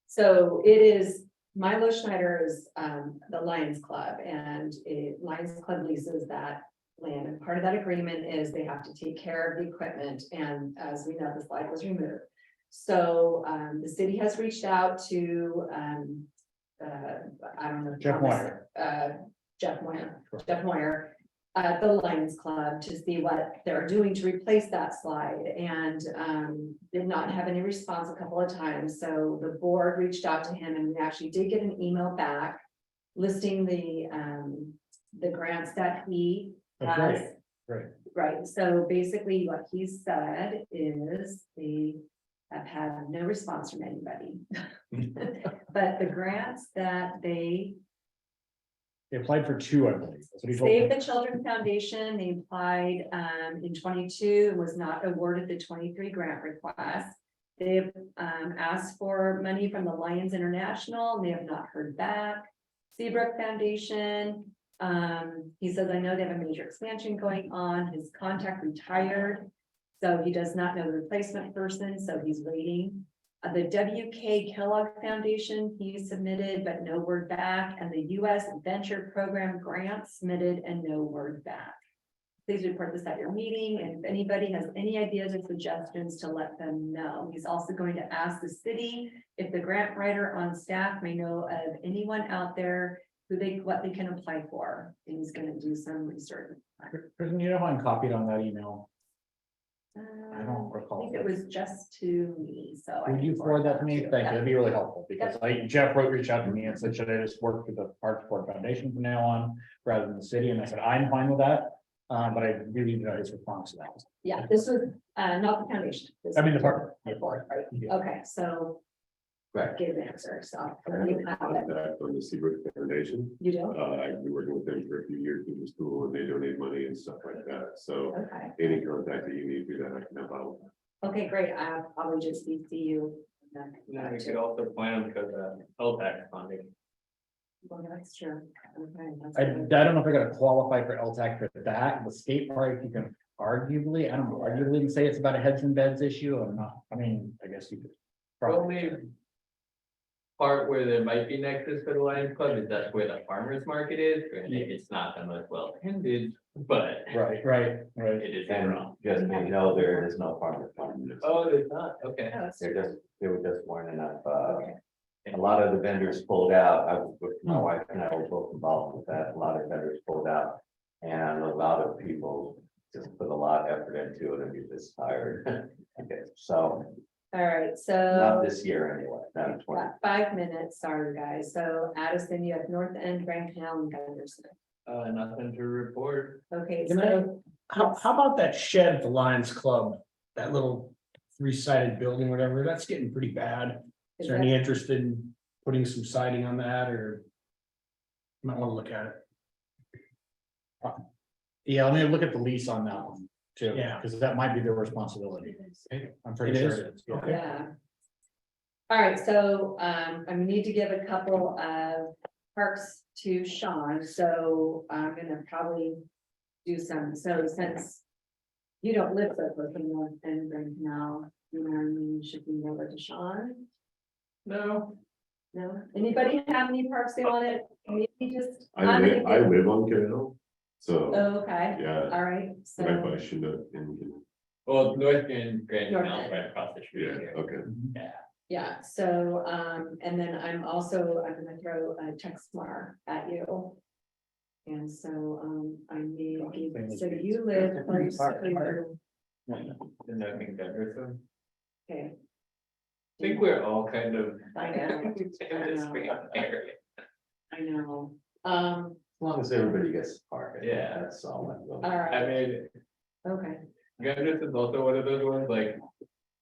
so it is, Milo Schneider is, the Lions Club, and Lions Club leases that land, and part of that agreement is they have to take care of the equipment, and as we know, the slide was removed. So, the city has reached out to, I don't know. Jeff Moyer. Jeff Moyer, the Lions Club, to see what they're doing to replace that slide, and did not have any response a couple of times. So the board reached out to him, and we actually did get an email back listing the grants that he That's has. right, right. Right, so basically what he said is they have had no response from anybody. But the grants that They applied for two, I believe. That's what he told me. Save the Children Foundation, they applied in 22, was not awarded the 23 grant request. They've asked for money from the Lions International, and they have not heard back. Seabrook Foundation, he says, I know they have a major expansion going on, his contact retired. So he does not know the replacement person, so he's waiting. The WK Kellogg Foundation, he submitted, but no word back, and the US Venture Program grant submitted and no word back. Please report this at your meeting, and if anybody has any ideas or suggestions, to let them know. He's also going to ask the city if the grant writer on staff may know of anyone out there what they can apply for, and he's gonna do some research. Kristen, you know how I'm copied on that email? I don't I recall. think it was just to me, so. I Would can you forward that to me? you. Thank you. Yeah. That'd be really helpful, because Jeff reached out to me and said, should I just work with the Park Sport Foundation from now on rather than the city? And I said, I'm fine with that. But I really need to know his response to that. Yeah, this was, not the foundation. This I mean, the was park. the board, right? Yeah. Okay, so. Right. Give an answer, so. I have You a have it. contact on the Seabrook Foundation. You do, I've been working with them for a few years through the school, and they donate money and stuff like that, so okay, any contact that you need through that, I can help out. okay, great, I'll probably just CC you. And then we could also plan on because LTAC funding. Well, that's true. Okay, that's I good. don't know if I gotta qualify for LTAC for that, the skate park, you can arguably, I don't know, arguably say it's about a heads and beds issue or not, I mean, I guess you could. probably- Only part where there might be nexus for the Lions Club is that's where the farmer's market is, and it's not the most well attended, but Right, it is And wrong. just, so you know, there is no farmer fund. Oh, there's not, okay. Oh, that's There just weren't enough, Okay. a lot of the vendors pulled out. My wife and I were both involved with that. A lot of vendors pulled out. And a lot of people just put a lot of effort into it and be just tired. Okay, so All right, not so this year anyway, not in 20. 5 minutes, sorry, guys. So Addison, you have North End, Grand Canal and Gunderson. Nothing to report. Okay, Can so How about that shed at the Lions Club? That little three-sided building, whatever, that's getting pretty bad. Is there any interest in putting some siding on that or? Might wanna look at it. Yeah, let me look at the lease on that one too. Yeah. Because that might be their responsibility. I'm pretty It sure is? it is. yeah. Okay. Yeah. All right, so I need to give a couple of parks to Sean, so I'm gonna probably do some, so since you don't live so close to North End, Grand Canal, you know, should be over to Sean. No, No, anybody have any parks they want to, maybe just. I live on Canal, so, Oh, okay, yeah, all right, but I so, probably should have, in, well, North Grand North Canal End. right across the street yeah, here. okay. Yeah. yeah, so, and then I'm gonna throw a text mark at you. And so, I may give, so you live close to, And I think Gunderson. okay. I think we're all kind of. I know. in this area. I know, As long as everybody gets to park. I think Yeah. That's all. I'm going. all I right, mean, okay, Gunderson is also one of those ones, like,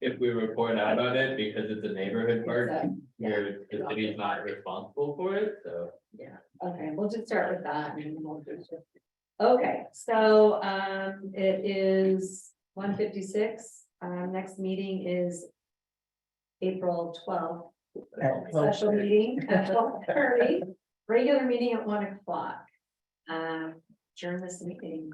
if we report out on it because it's a neighborhood park, where the city is not responsible for it, so. okay, we'll just start with that. and then we'll just- Okay, so, it is 1:56. Next meeting is April 12th. Special meeting at 12:30, regular meeting at 1 o'clock. During this meeting.